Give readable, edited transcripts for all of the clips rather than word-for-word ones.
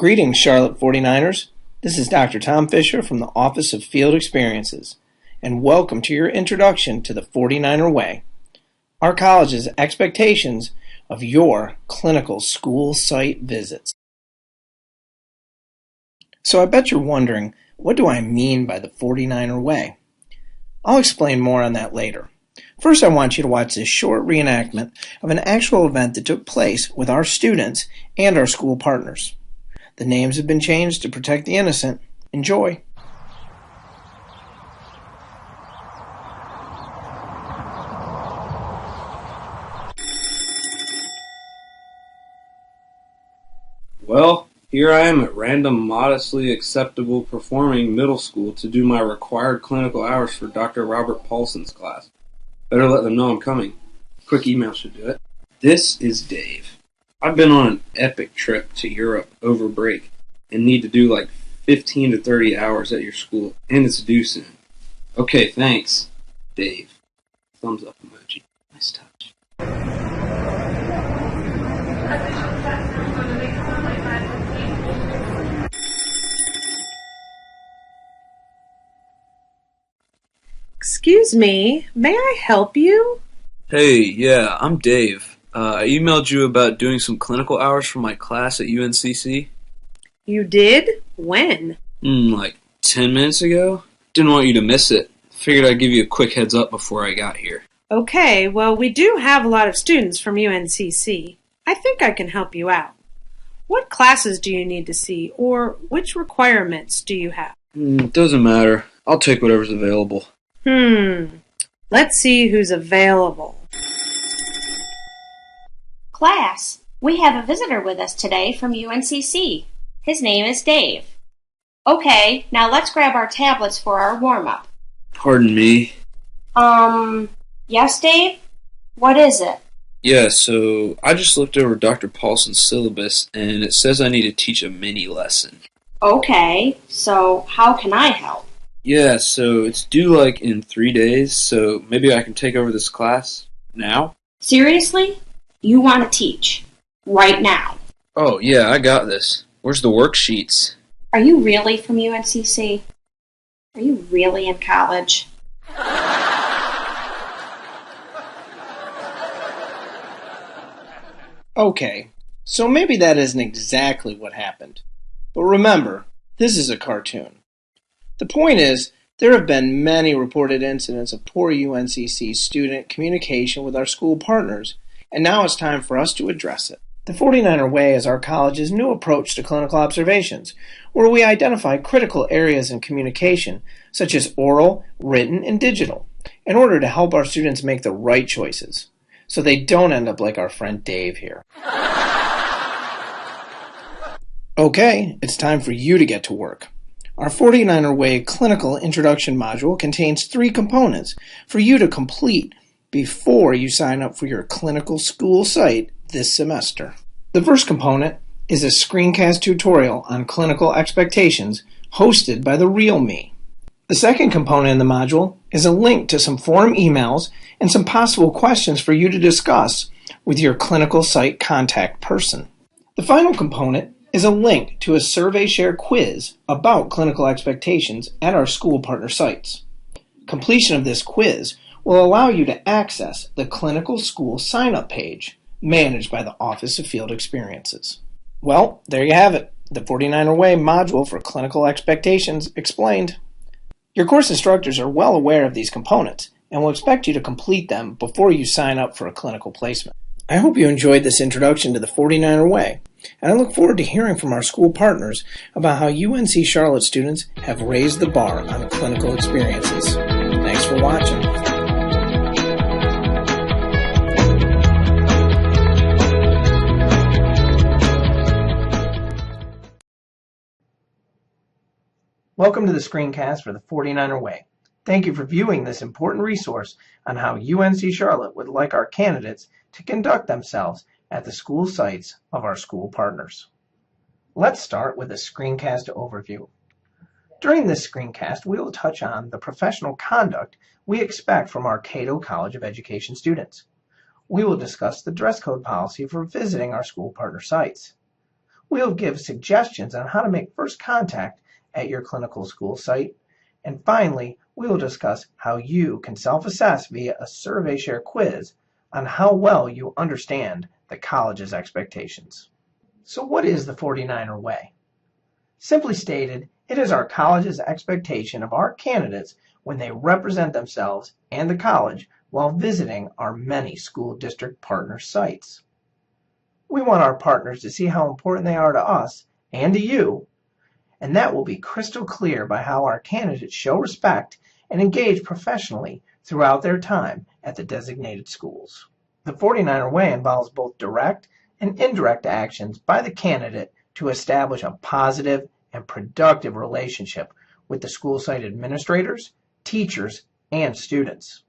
Greetings, Charlotte 49ers. This is Dr. Tom Fisher from the Office of Field Experiences, and welcome to your introduction to the 49er Way, our college's expectations of your clinical school site visits. So I bet you're wondering, what do I mean by the 49er Way? I'll explain more on that later. First, I want you to watch this short reenactment of an actual event that took place with our students and our school partners. The names have been changed to protect the innocent. Enjoy. Well, here I am at Random Modestly Acceptable Performing Middle School to do my required clinical hours for Dr. Robert Paulson's class. Better let them know I'm coming. Quick email should do it. This is Dave. I've been on an epic trip to Europe over break and need to do like 15 to 30 hours at your school, and it's due soon. Okay, thanks, Dave. Thumbs up emoji. Nice touch. Excuse me, may I help you? Hey, yeah, I'm Dave. I emailed you about doing some clinical hours for my class at UNCC. You did? When? Like 10 minutes ago? Didn't want you to miss it. Figured I'd give you a quick heads up before I got here. Okay, well, we do have a lot of students from UNCC. I think I can help you out. What classes do you need to see, or which requirements do you have? Doesn't matter. I'll take whatever's available. Let's see who's available. Class, we have a visitor with us today from UNCC. His name is Dave. Okay, now let's grab our tablets for our warm-up. Pardon me? Yes, Dave? What is it? Yeah, so I just looked over Dr. Paulson's syllabus, and it says I need to teach a mini lesson. Okay, so how can I help? Yeah, so it's due like in 3 days, so maybe I can take over this class now? Seriously? You want to teach? Right now? Oh, yeah, I got this. Where's the worksheets? Are you really from UNCC? Are you really in college? Okay, so maybe that isn't exactly what happened. But remember, this is a cartoon. The point is, there have been many reported incidents of poor UNCC student communication with our school partners, and now it's time for us to address it. The 49er Way is our college's new approach to clinical observations, where we identify critical areas in communication, such as oral, written, and digital, in order to help our students make the right choices, so they don't end up like our friend Dave here. Okay, it's time for you to get to work. Our 49er Way Clinical Introduction module contains 3 components for you to complete before you sign up for your clinical school site this semester. The first component is a screencast tutorial on clinical expectations hosted by the real me. The second component in the module is a link to some form emails and some possible questions for you to discuss with your clinical site contact person. The final component is a link to a survey share quiz about clinical expectations at our school partner sites. Completion of this quiz will allow you to access the clinical school sign-up page managed by the Office of Field Experiences. Well, there you have it, the 49er Way module for clinical expectations explained. Your course instructors are well aware of these components and will expect you to complete them before you sign up for a clinical placement. I hope you enjoyed this introduction to the 49er Way, and I look forward to hearing from our school partners about how UNC Charlotte students have raised the bar on clinical experiences. Thanks for watching. Welcome to the screencast for the 49er Way. Thank you for viewing this important resource on how UNC Charlotte would like our candidates to conduct themselves at the school sites of our school partners. Let's start with a screencast overview. During this screencast, we will touch on the professional conduct we expect from our Cato College of Education students. We will discuss the dress code policy for visiting our school partner sites. We'll give suggestions on how to make first contact at your clinical school site. And finally, we will discuss how you can self-assess via a survey share quiz on how well you understand the college's expectations. So what is the 49er Way? Simply stated, it is our college's expectation of our candidates when they represent themselves and the college while visiting our many school district partner sites. We want our partners to see how important they are to us and to you, and that will be crystal clear by how our candidates show respect and engage professionally throughout their time at the designated schools. The 49er Way involves both direct and indirect actions by the candidate to establish a positive and productive relationship with the school site administrators, teachers, and students.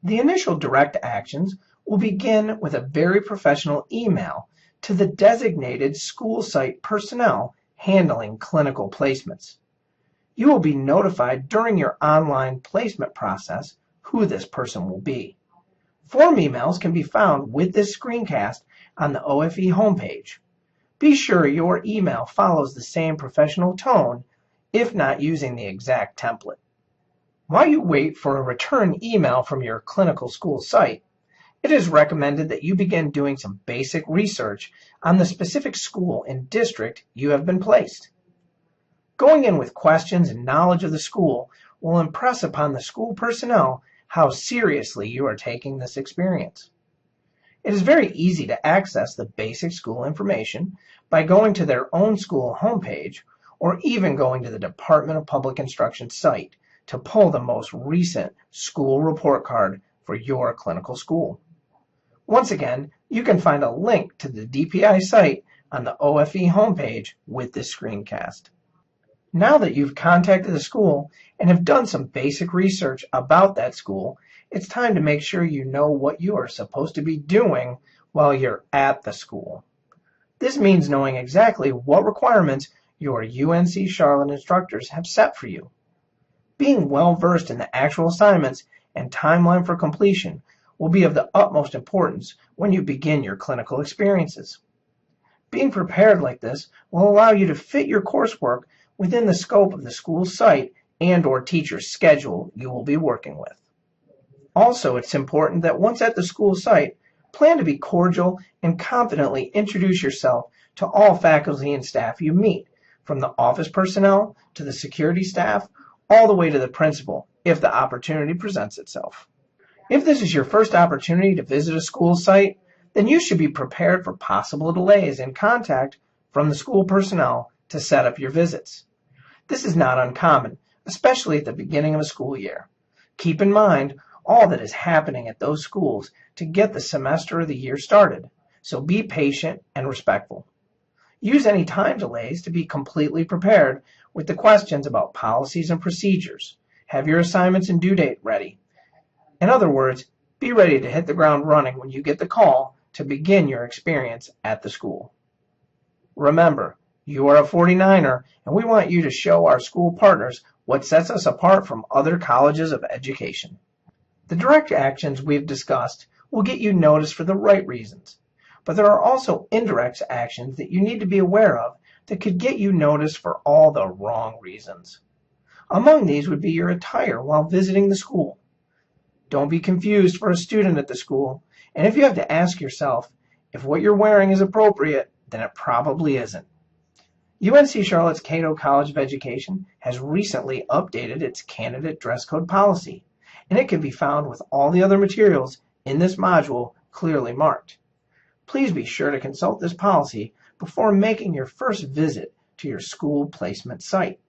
The initial direct actions will begin with a very professional email to the designated school site personnel handling clinical placements. You will be notified during your online placement process who this person will be. Form emails can be found with this screencast on the OFE homepage. Be sure your email follows the same professional tone, if not using the exact template. While you wait for a return email from your clinical school site, it is recommended that you begin doing some basic research on the specific school and district you have been placed. Going in with questions and knowledge of the school will impress upon the school personnel how seriously you are taking this experience. It is very easy to access the basic school information by going to their own school homepage or even going to the Department of Public Instruction site to pull the most recent school report card for your clinical school. Once again, you can find a link to the DPI site on the OFE homepage with this screencast. Now that you've contacted the school and have done some basic research about that school, it's time to make sure you know what you are supposed to be doing while you're at the school. This means knowing exactly what requirements your UNC Charlotte instructors have set for you. Being well versed in the actual assignments and timeline for completion will be of the utmost importance when you begin your clinical experiences. Being prepared like this will allow you to fit your coursework within the scope of the school site and/or teacher's schedule you will be working with. Also, it's important that once at the school site, plan to be cordial and confidently introduce yourself to all faculty and staff you meet, from the office personnel to the security staff, all the way to the principal, if the opportunity presents itself. If this is your first opportunity to visit a school site, then you should be prepared for possible delays in contact from the school personnel to set up your visits. This is not uncommon, especially at the beginning of a school year. Keep in mind all that is happening at those schools to get the semester or the year started, so be patient and respectful. Use any time delays to be completely prepared with the questions about policies and procedures. Have your assignments and due date ready. In other words, be ready to hit the ground running when you get the call to begin your experience at the school. Remember, you are a 49er, and we want you to show our school partners what sets us apart from other colleges of education. The direct actions we've discussed will get you noticed for the right reasons, but there are also indirect actions that you need to be aware of that could get you noticed for all the wrong reasons. Among these would be your attire while visiting the school. Don't be confused for a student at the school, and if you have to ask yourself if what you're wearing is appropriate, then it probably isn't. UNC Charlotte's Cato College of Education has recently updated its candidate dress code policy, and it can be found with all the other materials in this module clearly marked. Please be sure to consult this policy before making your first visit to your school placement site.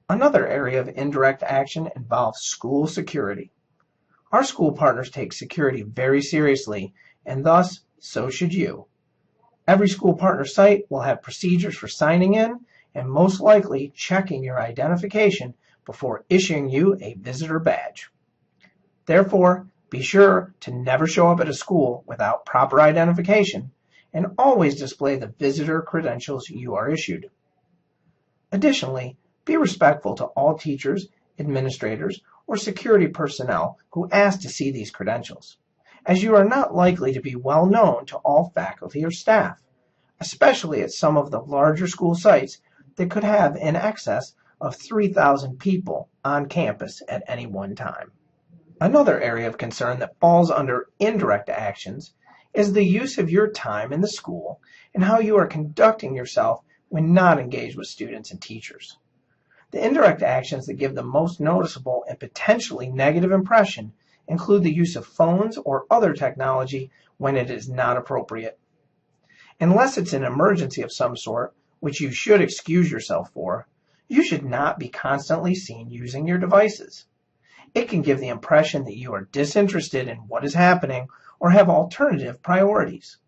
Another area of indirect action involves school security. Our school partners take security very seriously, and thus, so should you. Every school partner site will have procedures for signing in and most likely checking your identification before issuing you a visitor badge. Therefore, be sure to never show up at a school without proper identification and always display the visitor credentials you are issued. Additionally, be respectful to all teachers, administrators, or security personnel who ask to see these credentials, as you are not likely to be well known to all faculty or staff. especially at some of the larger school sites that could have in excess of 3,000 people on campus at any one time. Another area of concern that falls under indirect actions is the use of your time in the school and how you are conducting yourself when not engaged with students and teachers. The indirect actions that give the most noticeable and potentially negative impression include the use of phones or other technology when it is not appropriate. Unless it's an emergency of some sort, which you should excuse yourself for, you should not be constantly seen using your devices. It can give the impression that you are disinterested in what is happening or have alternative priorities.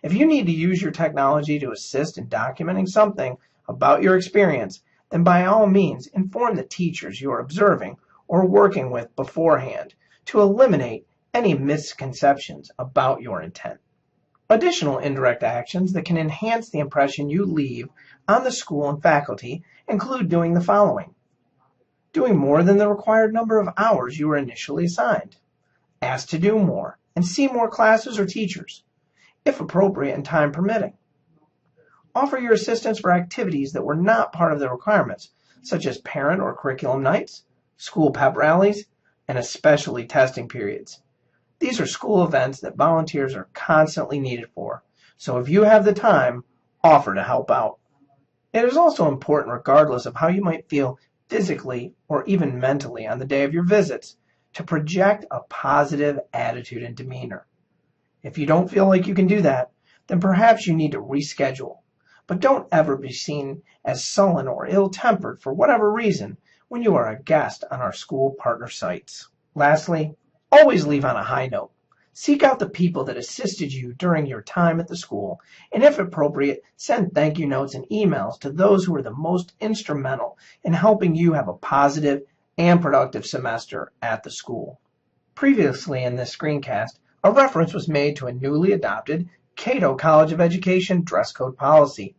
If you need to use your technology to assist in documenting something about your experience, then by all means inform the teachers you are observing or working with beforehand to eliminate any misconceptions about your intent. Additional indirect actions that can enhance the impression you leave on the school and faculty include doing the following. Doing more than the required number of hours you were initially assigned. Ask to do more and see more classes or teachers, if appropriate and time permitting. Offer your assistance for activities that were not part of the requirements, such as parent or curriculum nights, school pep rallies, and especially testing periods. These are school events that volunteers are constantly needed for, so if you have the time, offer to help out. It is also important, regardless of how you might feel physically or even mentally on the day of your visits, to project a positive attitude and demeanor. If you don't feel like you can do that, then perhaps you need to reschedule. But don't ever be seen as sullen or ill-tempered for whatever reason when you are a guest on our school partner sites. Lastly, always leave on a high note. Seek out the people that assisted you during your time at the school, and if appropriate, send thank you notes and emails to those who were the most instrumental in helping you have a positive and productive semester at the school. Previously in this screencast, a reference was made to a newly adopted Cato College of Education dress code policy.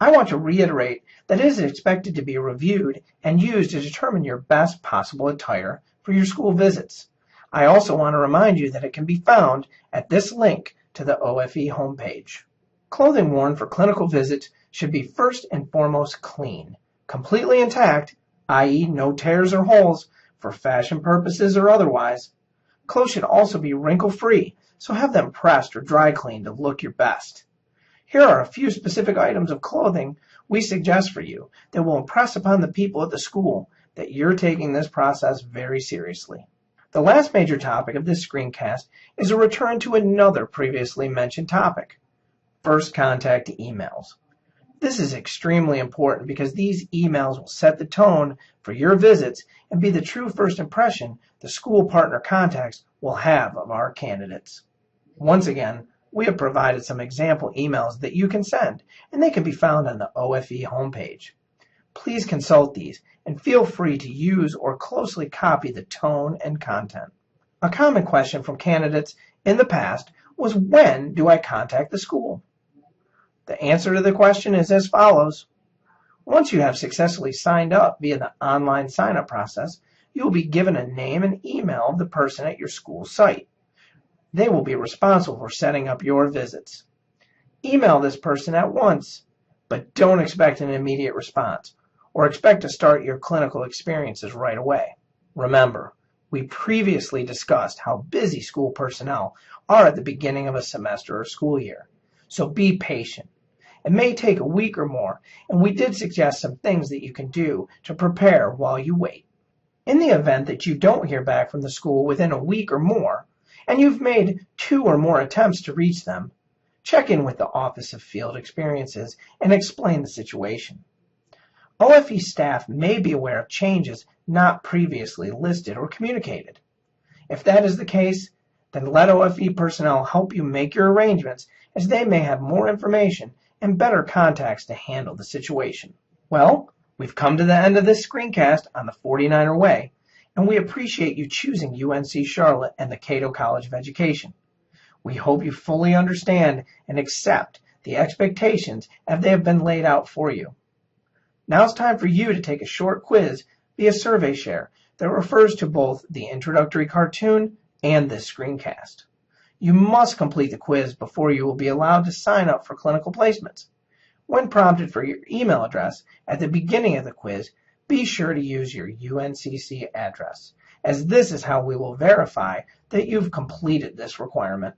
I want to reiterate that it is expected to be reviewed and used to determine your best possible attire for your school visits. I also want to remind you that it can be found at this link to the OFE homepage. Clothing worn for clinical visits should be first and foremost clean, completely intact, i.e. no tears or holes for fashion purposes or otherwise. Clothes should also be wrinkle-free, so have them pressed or dry cleaned to look your best. Here are a few specific items of clothing we suggest for you that will impress upon the people at the school that you're taking this process very seriously. The last major topic of this screencast is a return to another previously mentioned topic, first contact emails. This is extremely important because these emails will set the tone for your visits and be the true first impression the school partner contacts will have of our candidates. Once again, we have provided some example emails that you can send, and they can be found on the OFE homepage. Please consult these and feel free to use or closely copy the tone and content. A common question from candidates in the past was, when do I contact the school? The answer to the question is as follows. Once you have successfully signed up via the online sign-up process, you will be given a name and email of the person at your school site. They will be responsible for setting up your visits. Email this person at once, but don't expect an immediate response or expect to start your clinical experiences right away. Remember, we previously discussed how busy school personnel are at the beginning of a semester or school year, so be patient. It may take a week or more, and we did suggest some things that you can do to prepare while you wait. In the event that you don't hear back from the school within a week or more, and you've made 2 or more attempts to reach them, check in with the Office of Field Experiences and explain the situation. OFE staff may be aware of changes not previously listed or communicated. If that is the case, then let OFE personnel help you make your arrangements, as they may have more information and better contacts to handle the situation. Well, we've come to the end of this screencast on the 49er Way, and we appreciate you choosing UNC Charlotte and the Cato College of Education. We hope you fully understand and accept the expectations as they have been laid out for you. Now it's time for you to take a short quiz via SurveyShare that refers to both the introductory cartoon and this screencast. You must complete the quiz before you will be allowed to sign up for clinical placements. When prompted for your email address at the beginning of the quiz, be sure to use your UNCC address, as this is how we will verify that you've completed this requirement.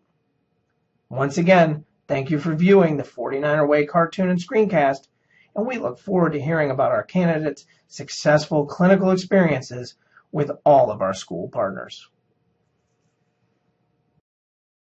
Once again, thank you for viewing the 49er Way cartoon and screencast, and we look forward to hearing about our candidates' successful clinical experiences with all of our school partners.